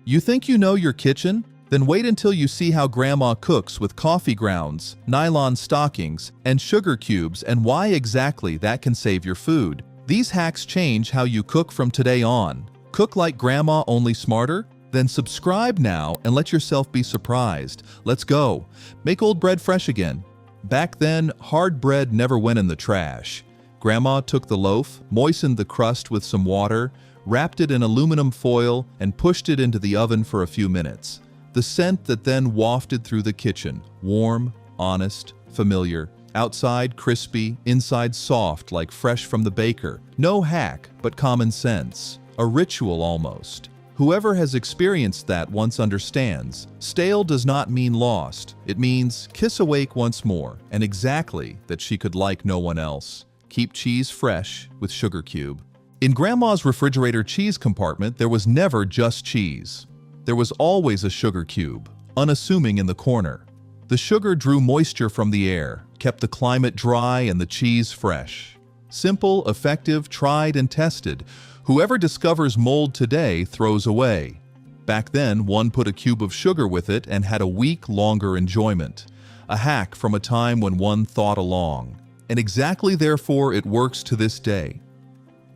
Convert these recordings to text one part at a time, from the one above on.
You think you know your kitchen? Then wait until you see how Grandma cooks with coffee grounds, nylon stockings, and sugar cubes, and why exactly that can save your food. These hacks change how you cook from today on. Cook like Grandma, only smarter? Then subscribe now and let yourself be surprised. Let's go. Make old bread fresh again. Back then, hard bread never went in the trash. Grandma took the loaf, moistened the crust with some water, wrapped it in aluminum foil, and pushed it into the oven for a few minutes. The scent that then wafted through the kitchen, warm, honest, familiar. Outside crispy, inside soft like fresh from the baker. No hack, but common sense. A ritual almost. Whoever has experienced that once understands. Stale does not mean lost. It means kiss awake once more, and exactly that she could like no one else. Keep cheese fresh with Sugar Cube. In Grandma's refrigerator cheese compartment, there was never just cheese. There was always a sugar cube, unassuming in the corner. The sugar drew moisture from the air, kept the climate dry and the cheese fresh. Simple, effective, tried and tested. Whoever discovers mold today throws away. Back then, one put a cube of sugar with it and had a week longer enjoyment. A hack from a time when one thought along. And exactly therefore it works to this day.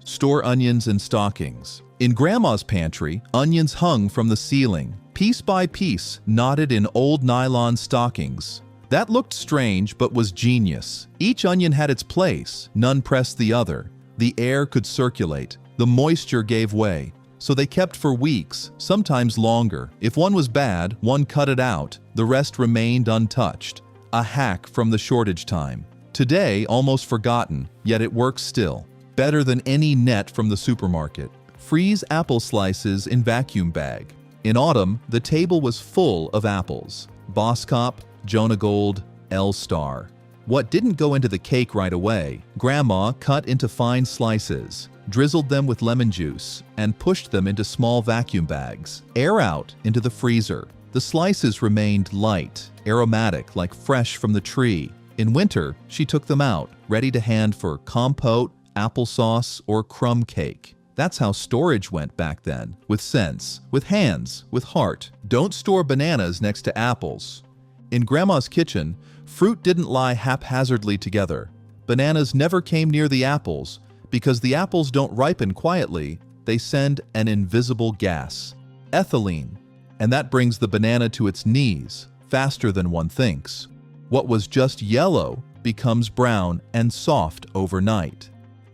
Store onions in stockings. In Grandma's pantry, onions hung from the ceiling, piece by piece, knotted in old nylon stockings. That looked strange, but was genius. Each onion had its place, none pressed the other. The air could circulate. The moisture gave way. So they kept for weeks, sometimes longer. If one was bad, one cut it out. The rest remained untouched. A hack from the shortage time. Today, almost forgotten, yet it works still. Better than any net from the supermarket. Freeze apple slices in vacuum bag. In autumn, the table was full of apples. Boskop, Jonah Gold, L-Star. What didn't go into the cake right away, Grandma cut into fine slices, drizzled them with lemon juice, and pushed them into small vacuum bags. Air out into the freezer. The slices remained light, aromatic like fresh from the tree. In winter, she took them out, ready to hand for compote, applesauce, or crumb cake. That's how storage went back then, with sense, with hands, with heart. Don't store bananas next to apples. In Grandma's kitchen, fruit didn't lie haphazardly together. Bananas never came near the apples, because the apples don't ripen quietly, they send an invisible gas, ethylene, and that brings the banana to its knees, faster than one thinks. What was just yellow becomes brown and soft overnight.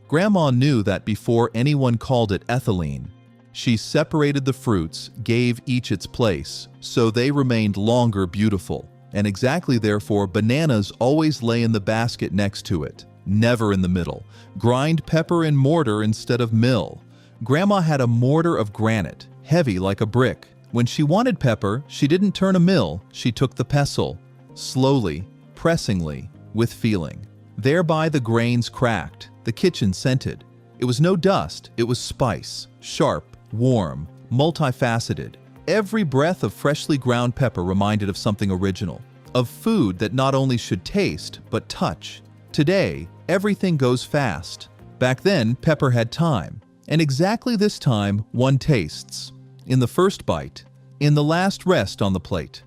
Grandma knew that before anyone called it ethylene. She separated the fruits, gave each its place, so they remained longer beautiful. And exactly therefore, bananas always lay in the basket next to it, never in the middle. Grind pepper in mortar instead of mill. Grandma had a mortar of granite, heavy like a brick. When she wanted pepper, she didn't turn a mill, she took the pestle. Slowly, pressingly, with feeling. Thereby the grains cracked, the kitchen scented. It was no dust, it was spice, sharp, warm, multifaceted. Every breath of freshly ground pepper reminded of something original, of food that not only should taste, but touch. Today, everything goes fast. Back then, pepper had time, and exactly this time, one tastes. In the first bite, in the last rest on the plate.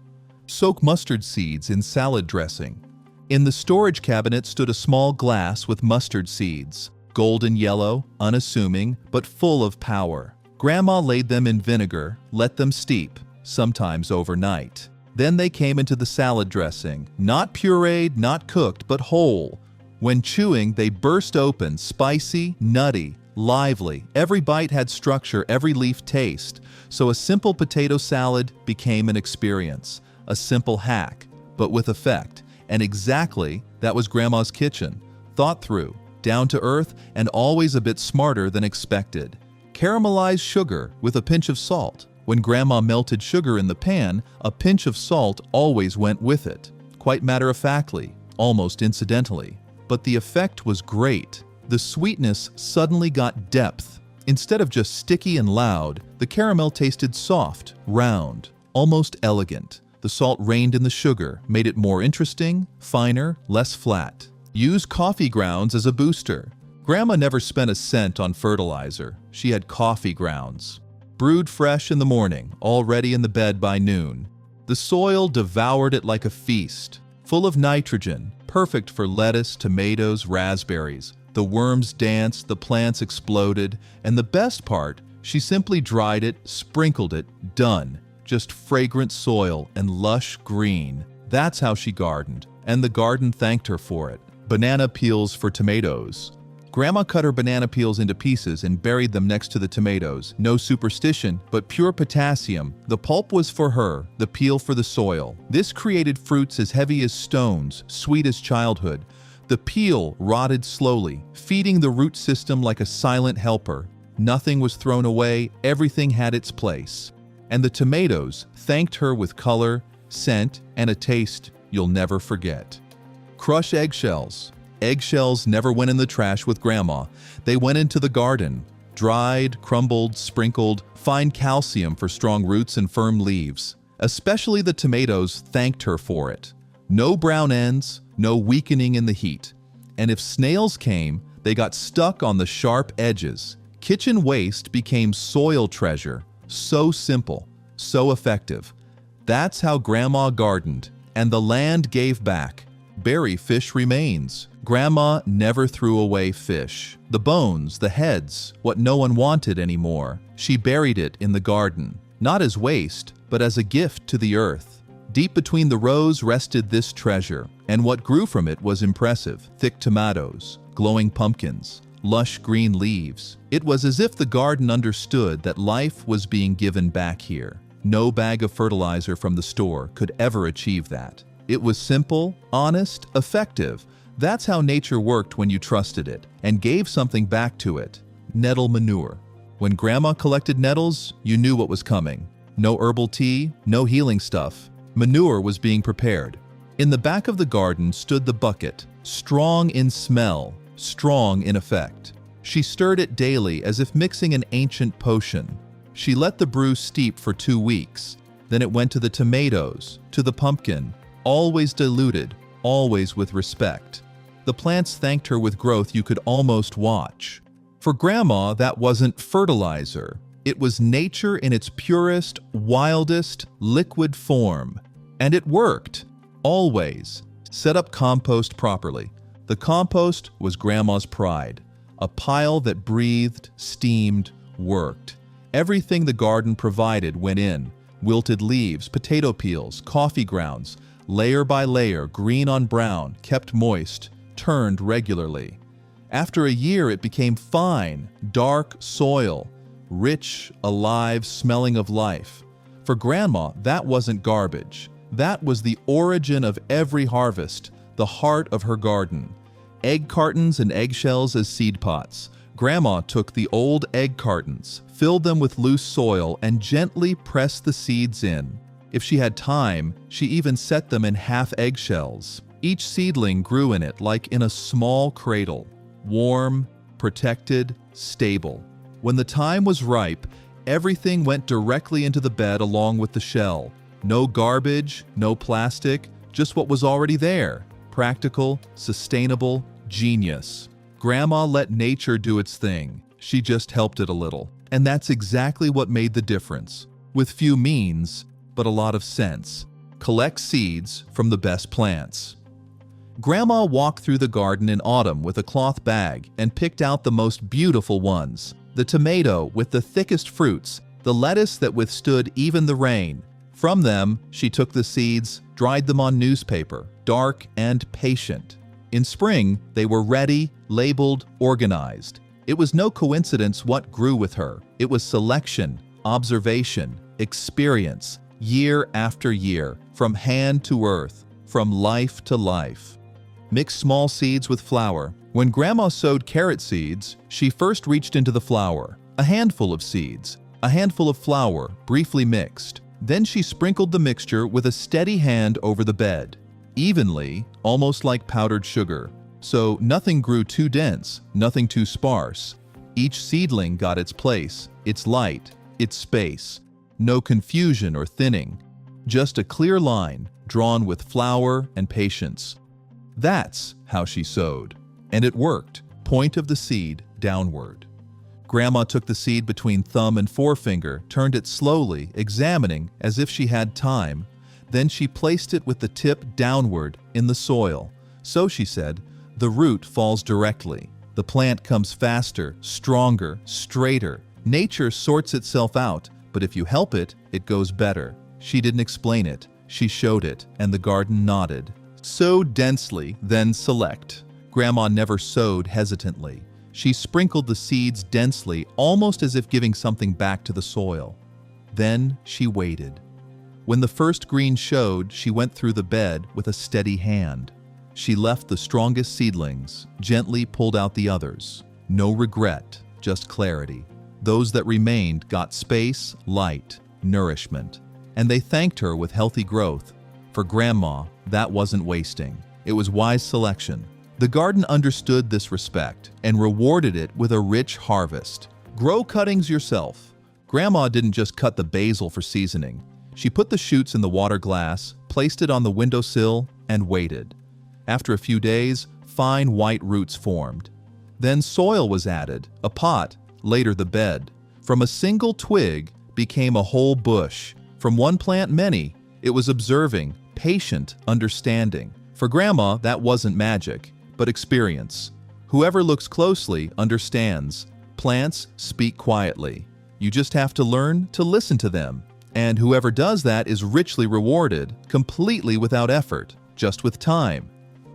Soak mustard seeds in salad dressing. In the storage cabinet stood a small glass with mustard seeds, golden yellow, unassuming, but full of power. Grandma laid them in vinegar, let them steep, sometimes overnight. Then they came into the salad dressing, not pureed, not cooked, but whole. When chewing, they burst open, spicy, nutty, lively. Every bite had structure, every leaf taste. So a simple potato salad became an experience, a simple hack, but with effect. And exactly that was Grandma's kitchen, thought through, down to earth, and always a bit smarter than expected. Caramelized sugar with a pinch of salt. When Grandma melted sugar in the pan, a pinch of salt always went with it, quite matter-of-factly, almost incidentally. But the effect was great. The sweetness suddenly got depth. Instead of just sticky and loud, the caramel tasted soft, round, almost elegant. The salt rained in the sugar, made it more interesting, finer, less flat. Use coffee grounds as a booster. Grandma never spent a cent on fertilizer. She had coffee grounds. brewed fresh in the morning, already in the bed by noon. The soil devoured it like a feast, full of nitrogen, perfect for lettuce, tomatoes, raspberries. The worms danced, the plants exploded, and the best part, she simply dried it, sprinkled it, done. Just fragrant soil and lush green. That's how she gardened, and the garden thanked her for it. Banana peels for tomatoes. Grandma cut her banana peels into pieces and buried them next to the tomatoes. No superstition, but pure potassium. The pulp was for her, the peel for the soil. This created fruits as heavy as stones, sweet as childhood. The peel rotted slowly, feeding the root system like a silent helper. Nothing was thrown away, everything had its place. And the tomatoes thanked her with color, scent, and a taste you'll never forget. Crush eggshells. Eggshells never went in the trash with Grandma. They went into the garden. Dried, crumbled, sprinkled, fine calcium for strong roots and firm leaves. Especially the tomatoes thanked her for it. No brown ends, no weakening in the heat. And if snails came, they got stuck on the sharp edges. Kitchen waste became soil treasure. So simple, so effective. That's how Grandma gardened, and the land gave back. Berry fish remains. Grandma never threw away fish. The bones, the heads, what no one wanted anymore. She buried it in the garden, not as waste, but as a gift to the earth. Deep between the rows rested this treasure, and what grew from it was impressive. Thick tomatoes, glowing pumpkins, lush green leaves. It was as if the garden understood that life was being given back here. No bag of fertilizer from the store could ever achieve that. It was simple, honest, effective. That's how nature worked when you trusted it and gave something back to it. Nettle manure. When Grandma collected nettles, you knew what was coming. No herbal tea, no healing stuff. Manure was being prepared. In the back of the garden stood the bucket, strong in smell, strong in effect. She stirred it daily as if mixing an ancient potion. She let the brew steep for 2 weeks. Then it went to the tomatoes, to the pumpkin, always diluted, always with respect. The plants thanked her with growth you could almost watch. For Grandma, that wasn't fertilizer. It was nature in its purest, wildest, liquid form. And it worked. Always. Set up compost properly. The compost was Grandma's pride. A pile that breathed, steamed, worked. Everything the garden provided went in. Wilted leaves, potato peels, coffee grounds, layer by layer, green on brown, kept moist, turned regularly. After a year, it became fine, dark soil, rich, alive, smelling of life. For Grandma, that wasn't garbage. That was the origin of every harvest, the heart of her garden. Egg cartons and eggshells as seed pots. Grandma took the old egg cartons, filled them with loose soil, and gently pressed the seeds in. If she had time, she even set them in half eggshells. Each seedling grew in it like in a small cradle, warm, protected, stable. When the time was ripe, everything went directly into the bed along with the shell. No garbage, no plastic, just what was already there. Practical, sustainable, genius. Grandma let nature do its thing. She just helped it a little. And that's exactly what made the difference. With few means, but a lot of sense. Collect seeds from the best plants. Grandma walked through the garden in autumn with a cloth bag and picked out the most beautiful ones. The tomato with the thickest fruits, the lettuce that withstood even the rain. From them, she took the seeds, dried them on newspaper, dark and patient. In spring, they were ready, labeled, organized. It was no coincidence what grew with her. It was selection, observation, experience, year after year, from hand to earth, from life to life. Mix small seeds with flour. When Grandma sowed carrot seeds, she first reached into the flour. A handful of seeds, a handful of flour, briefly mixed. Then she sprinkled the mixture with a steady hand over the bed. Evenly, almost like powdered sugar. So nothing grew too dense, nothing too sparse. Each seedling got its place, its light, its space. No confusion or thinning. Just a clear line drawn with flour and patience. That's how she sowed. And it worked, point of the seed downward. Grandma took the seed between thumb and forefinger, turned it slowly, examining as if she had time. Then she placed it with the tip downward in the soil. So, she said, the root falls directly. The plant comes faster, stronger, straighter. Nature sorts itself out, but if you help it, it goes better. She didn't explain it. She showed it, and the garden nodded. Sow densely, then select. Grandma never sowed hesitantly. She sprinkled the seeds densely, almost as if giving something back to the soil. Then she waited. When the first green showed, she went through the bed with a steady hand. She left the strongest seedlings, gently pulled out the others. No regret, just clarity. Those that remained got space, light, nourishment. And they thanked her with healthy growth. For Grandma, that wasn't wasting. It was wise selection. The garden understood this respect and rewarded it with a rich harvest. Grow cuttings yourself. Grandma didn't just cut the basil for seasoning. She put the shoots in the water glass, placed it on the windowsill, and waited. After a few days, fine white roots formed. Then soil was added, a pot, later the bed. From a single twig became a whole bush. From one plant, many. It was observing, patient, understanding. For Grandma, that wasn't magic, but experience. Whoever looks closely understands. Plants speak quietly. You just have to learn to listen to them. And whoever does that is richly rewarded, completely without effort, just with time.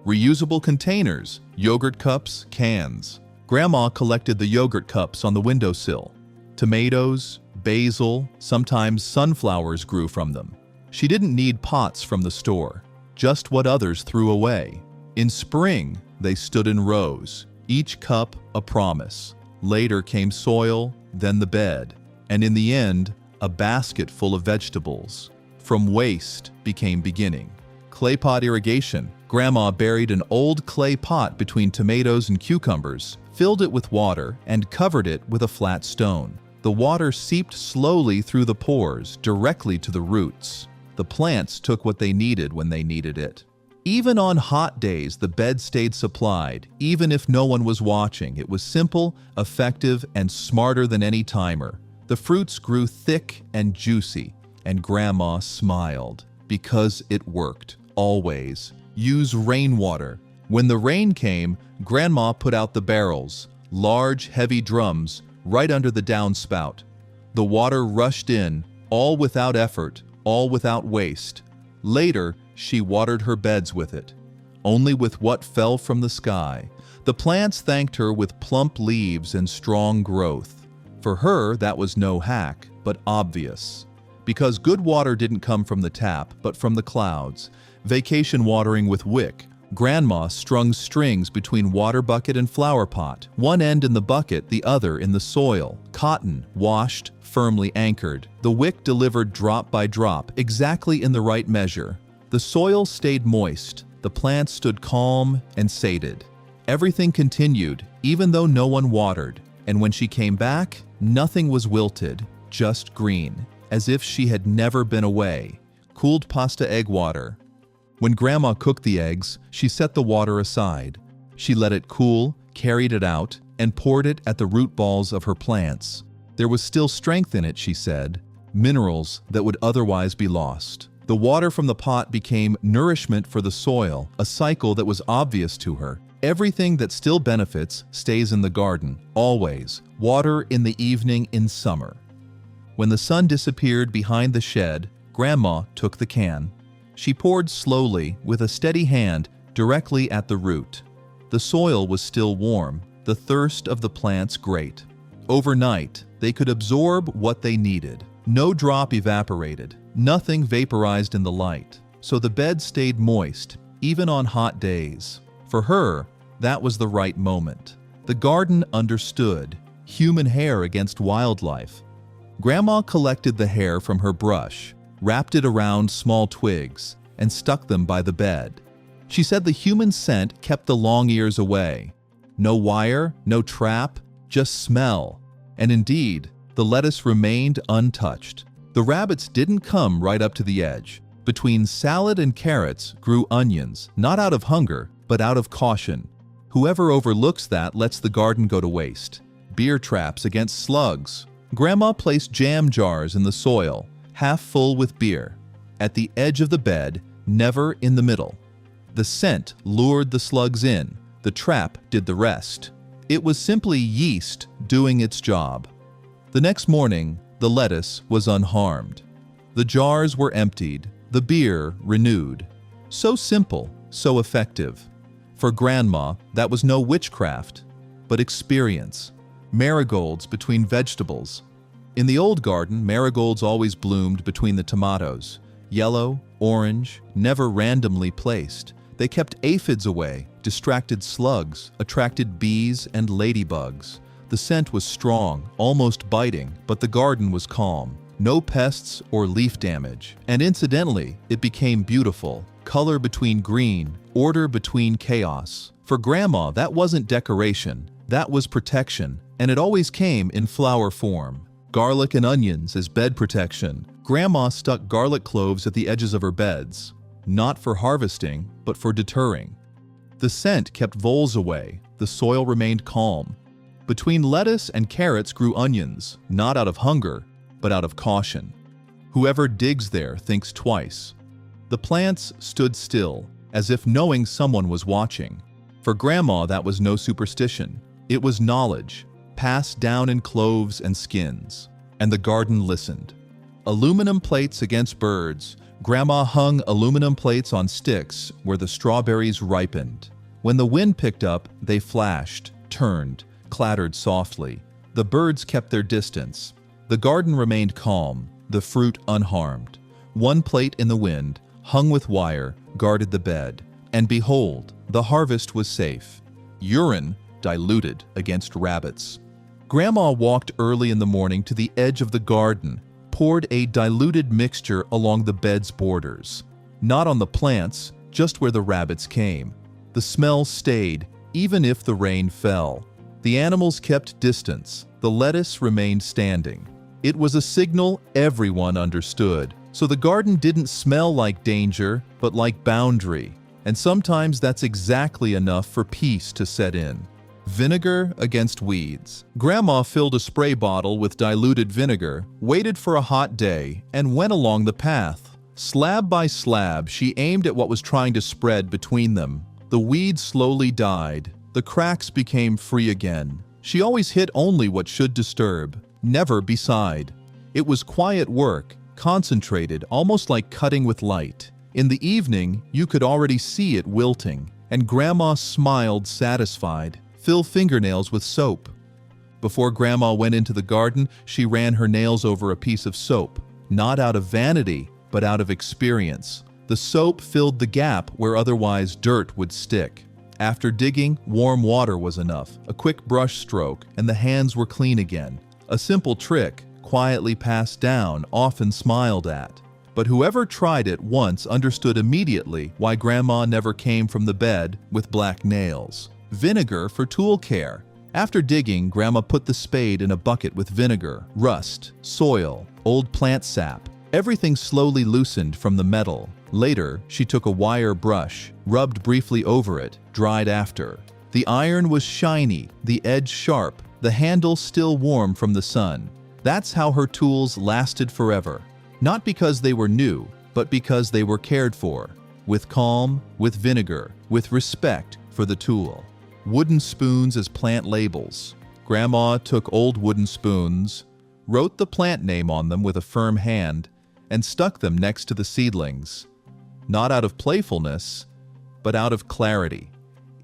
Reusable containers, yogurt cups, cans. Grandma collected the yogurt cups on the windowsill. Tomatoes, basil, sometimes sunflowers grew from them. She didn't need pots from the store, just what others threw away. In spring, they stood in rows, each cup a promise. Later came soil, then the bed, and in the end, a basket full of vegetables. From waste became beginning. Clay pot irrigation. Grandma buried an old clay pot between tomatoes and cucumbers, filled it with water, and covered it with a flat stone. The water seeped slowly through the pores, directly to the roots. The plants took what they needed when they needed it. Even on hot days, the bed stayed supplied, even if no one was watching. It was simple, effective, and smarter than any timer. The fruits grew thick and juicy, and Grandma smiled, because it worked, always. Use rainwater. When the rain came, Grandma put out the barrels, large, heavy drums, right under the downspout. The water rushed in, all without effort, all without waste. Later, she watered her beds with it, only with what fell from the sky. The plants thanked her with plump leaves and strong growth. For her, that was no hack, but obvious. Because good water didn't come from the tap, but from the clouds. Vacation watering with wick. Grandma strung strings between water bucket and flower pot, one end in the bucket, the other in the soil. Cotton, washed, firmly anchored. The wick delivered drop by drop, exactly in the right measure. The soil stayed moist. The plants stood calm and sated. Everything continued, even though no one watered. And when she came back, nothing was wilted, just green, as if she had never been away. Cooled pasta egg water. When Grandma cooked the eggs, she set the water aside. She let it cool, carried it out, and poured it at the root balls of her plants. There was still strength in it, she said, minerals that would otherwise be lost. The water from the pot became nourishment for the soil, a cycle that was obvious to her. Everything that still benefits stays in the garden, always. Water in the evening in summer. When the sun disappeared behind the shed, Grandma took the can. She poured slowly, with a steady hand, directly at the root. The soil was still warm, the thirst of the plants great. Overnight, they could absorb what they needed. No drop evaporated, nothing vaporized in the light. So the bed stayed moist, even on hot days. For her, that was the right moment. The garden understood. Human hair against wildlife. Grandma collected the hair from her brush, wrapped it around small twigs, and stuck them by the bed. She said the human scent kept the long ears away. No wire, no trap, just smell. And indeed, the lettuce remained untouched. The rabbits didn't come right up to the edge. Between salad and carrots grew onions, not out of hunger, but out of caution. Whoever overlooks that lets the garden go to waste. beer traps against slugs. Grandma placed jam jars in the soil, half full with beer, at the edge of the bed, never in the middle. The scent lured the slugs in, the trap did the rest. It was simply yeast doing its job. The next morning, the lettuce was unharmed. The jars were emptied, the beer renewed. So simple, so effective. For Grandma, that was no witchcraft, but experience. Marigolds between vegetables. In the old garden, marigolds always bloomed between the tomatoes. Yellow, orange, never randomly placed. They kept aphids away, distracted slugs, attracted bees and ladybugs. The scent was strong, almost biting, but the garden was calm. No pests or leaf damage. And incidentally, it became beautiful. Color between green, order between chaos. For Grandma, that wasn't decoration, that was protection, and it always came in flower form. Garlic and onions as bed protection. Grandma stuck garlic cloves at the edges of her beds, not for harvesting, but for deterring. The scent kept voles away, the soil remained calm. Between lettuce and carrots grew onions, not out of hunger, but out of caution. Whoever digs there thinks twice. The plants stood still, as if knowing someone was watching. For Grandma, that was no superstition. It was knowledge, passed down in cloves and skins. And the garden listened. Aluminum plates against birds. Grandma hung aluminum plates on sticks where the strawberries ripened. When the wind picked up, they flashed, turned, clattered softly. The birds kept their distance. The garden remained calm, the fruit unharmed. One plate in the wind, hung with wire, guarded the bed. And behold, the harvest was safe. Urine diluted against rabbits. Grandma walked early in the morning to the edge of the garden, poured a diluted mixture along the bed's borders. Not on the plants, just where the rabbits came. The smell stayed, even if the rain fell. The animals kept distance. The lettuce remained standing. It was a signal everyone understood. So the garden didn't smell like danger, but like boundary. And sometimes that's exactly enough for peace to set in. Vinegar against weeds. Grandma filled a spray bottle with diluted vinegar, waited for a hot day, and went along the path. Slab by slab, she aimed at what was trying to spread between them. The weeds slowly died. The cracks became free again. She always hit only what should disturb, never beside. It was quiet work, concentrated, almost like cutting with light. In the evening, you could already see it wilting, and Grandma smiled satisfied. Fill fingernails with soap. Before Grandma went into the garden, she ran her nails over a piece of soap, not out of vanity, but out of experience. The soap filled the gap where otherwise dirt would stick. After digging, warm water was enough, a quick brush stroke, and the hands were clean again. A simple trick, quietly passed down, often smiled at. But whoever tried it once understood immediately why Grandma never came from the bed with black nails. Vinegar for tool care. After digging, Grandma put the spade in a bucket with vinegar, rust, soil, old plant sap. Everything slowly loosened from the metal. Later, she took a wire brush, rubbed briefly over it, dried after. The iron was shiny, the edge sharp, the handle still warm from the sun. That's how her tools lasted forever. Not because they were new, but because they were cared for. With calm, with vinegar, with respect for the tool. Wooden spoons as plant labels. Grandma took old wooden spoons, wrote the plant name on them with a firm hand, and stuck them next to the seedlings. Not out of playfulness, but out of clarity.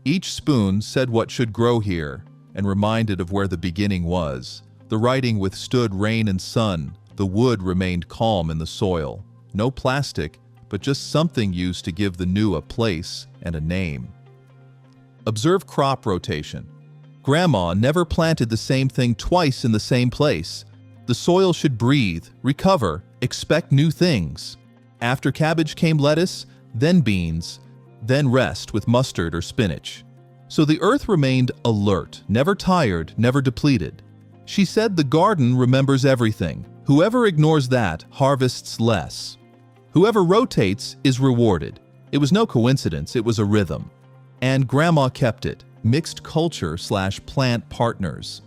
Each spoon said what should grow here, and reminded of where the beginning was. The writing withstood rain and sun. The wood remained calm in the soil. No plastic, but just something used to give the new a place and a name. Observe crop rotation. Grandma never planted the same thing twice in the same place. The soil should breathe, recover, expect new things. After cabbage came lettuce, then beans, then rest with mustard or spinach. So the earth remained alert, never tired, never depleted. She said the garden remembers everything. Whoever ignores that harvests less. Whoever rotates is rewarded. It was no coincidence, it was a rhythm. And Grandma kept it, mixed culture/plant partners.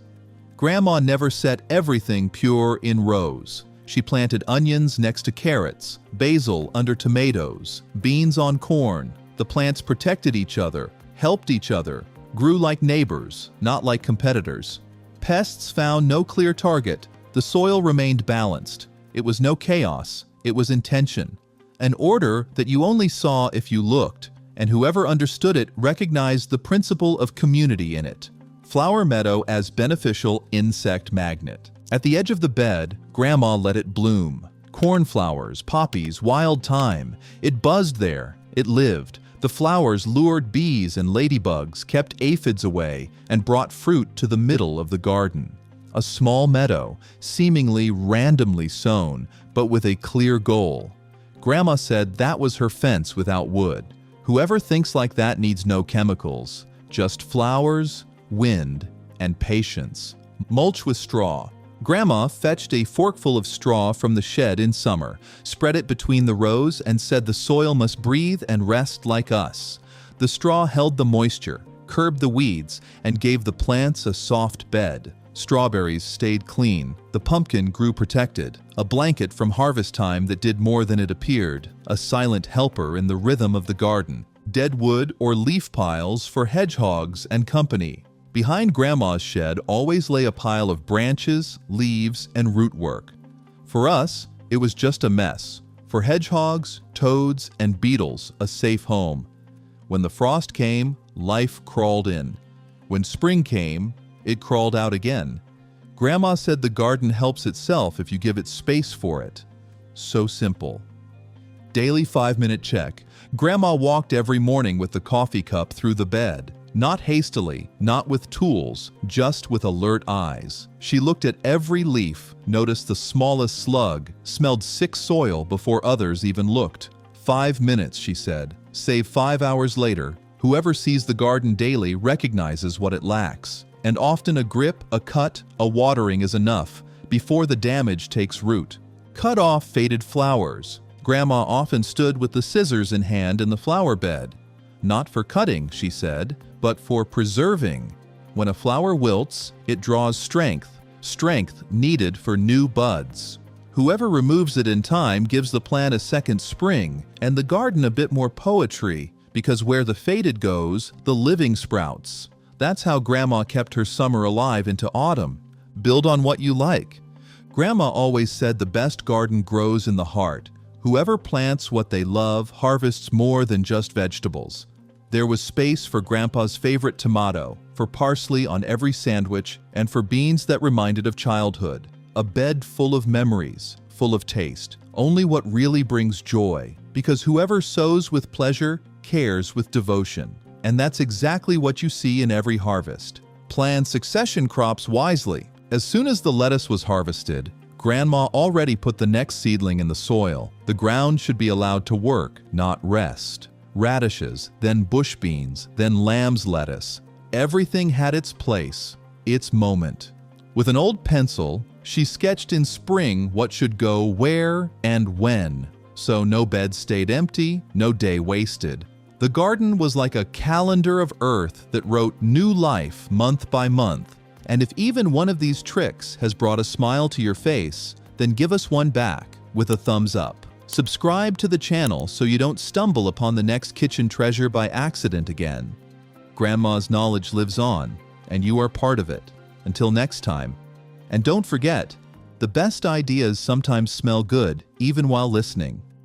Grandma never set everything pure in rows. She planted onions next to carrots, basil under tomatoes, beans on corn. The plants protected each other, helped each other, grew like neighbors, not like competitors. Pests found no clear target. The soil remained balanced. It was no chaos, it was intention. An order that you only saw if you looked, and whoever understood it recognized the principle of community in it. Flower meadow as beneficial insect magnet. At the edge of the bed, Grandma let it bloom. Cornflowers, poppies, wild thyme. It buzzed there. It lived. The flowers lured bees and ladybugs, kept aphids away, and brought fruit to the middle of the garden. A small meadow, seemingly randomly sown, but with a clear goal. Grandma said that was her fence without wood. Whoever thinks like that needs no chemicals, just flowers, wind, and patience. Mulch with straw. Grandma fetched a forkful of straw from the shed in summer, spread it between the rows, and said the soil must breathe and rest like us. The straw held the moisture, curbed the weeds, and gave the plants a soft bed. Strawberries stayed clean. The pumpkin grew protected, a blanket from harvest time that did more than it appeared, a silent helper in the rhythm of the garden. Dead wood or leaf piles for hedgehogs and company. Behind Grandma's shed always lay a pile of branches, leaves, and rootwork. For us, it was just a mess. For hedgehogs, toads, and beetles, a safe home. When the frost came, life crawled in. When spring came, it crawled out again. Grandma said the garden helps itself if you give it space for it. So simple. Daily 5-minute check. Grandma walked every morning with the coffee cup through the bed. Not hastily, not with tools, just with alert eyes. She looked at every leaf, noticed the smallest slug, smelled sick soil before others even looked. 5 minutes, she said. Save 5 hours later. Whoever sees the garden daily recognizes what it lacks. And often a grip, a cut, a watering is enough before the damage takes root. Cut off faded flowers. Grandma often stood with the scissors in hand in the flower bed. Not for cutting, she said, but for preserving. When a flower wilts, it draws strength, strength needed for new buds. Whoever removes it in time gives the plant a second spring and the garden a bit more poetry, because where the faded goes, the living sprouts. That's how Grandma kept her summer alive into autumn. Build on what you like. Grandma always said the best garden grows in the heart. Whoever plants what they love harvests more than just vegetables. There was space for Grandpa's favorite tomato, for parsley on every sandwich, and for beans that reminded of childhood. A bed full of memories, full of taste. Only what really brings joy, because whoever sows with pleasure cares with devotion. And that's exactly what you see in every harvest. Plan succession crops wisely. As soon as the lettuce was harvested, Grandma already put the next seedling in the soil. The ground should be allowed to work, not rest. Radishes, then bush beans, then lamb's lettuce. Everything had its place, its moment. With an old pencil, she sketched in spring what should go where and when. So no bed stayed empty, no day wasted. The garden was like a calendar of earth that wrote new life month by month. And if even one of these tricks has brought a smile to your face, then give us one back with a thumbs up. Subscribe to the channel so you don't stumble upon the next kitchen treasure by accident again. Grandma's knowledge lives on, and you are part of it. Until next time. And don't forget, the best ideas sometimes smell good even while listening.